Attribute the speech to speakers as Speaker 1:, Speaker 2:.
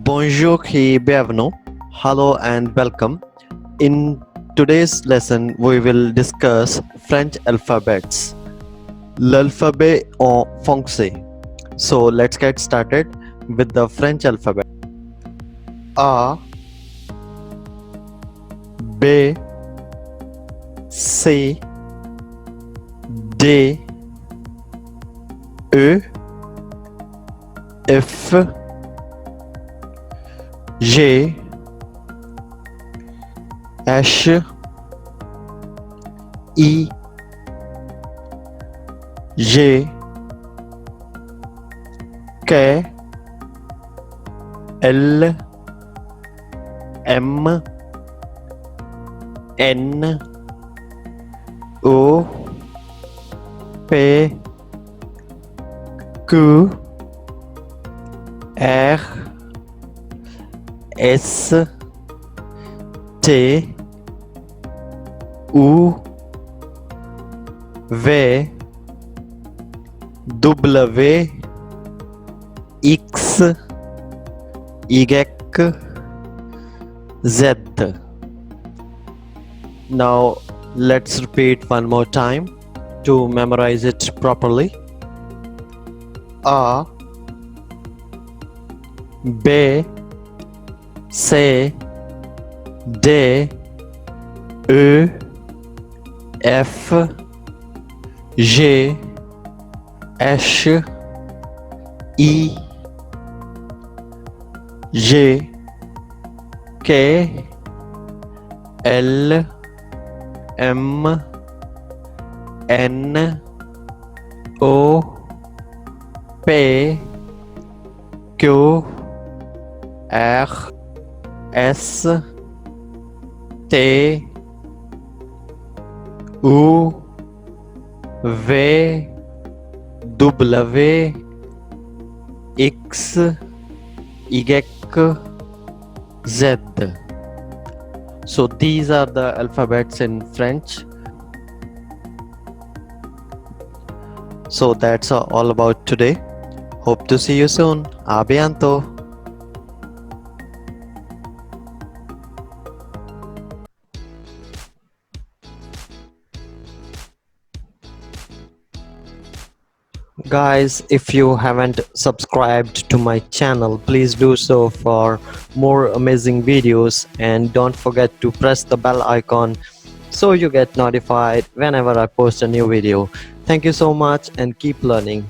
Speaker 1: Bonjour et bienvenue. Hello and welcome. In today's lesson, we will discuss French alphabets. L'alphabet en français. So let's get started with the French alphabet. A, B, C, D, E, F, G, H, I, J, K, L, M, N, O, P, Q, R, S, T, U, V, W, X, Y, Z. Now let's repeat one more time to memorize it properly. A, B, C, D, E, F, G, H, I, J, K, L, M, N, O, P, Q, R, S, T, U, V, W, X, Y, Z. So these are the alphabets in French. So that's all about today. Hope to see you soon. A bientôt. Guys, if you haven't subscribed to my channel, please do so for more amazing videos, and don't forget to press the bell icon so you get notified whenever I post a new video. Thank you so much and keep learning.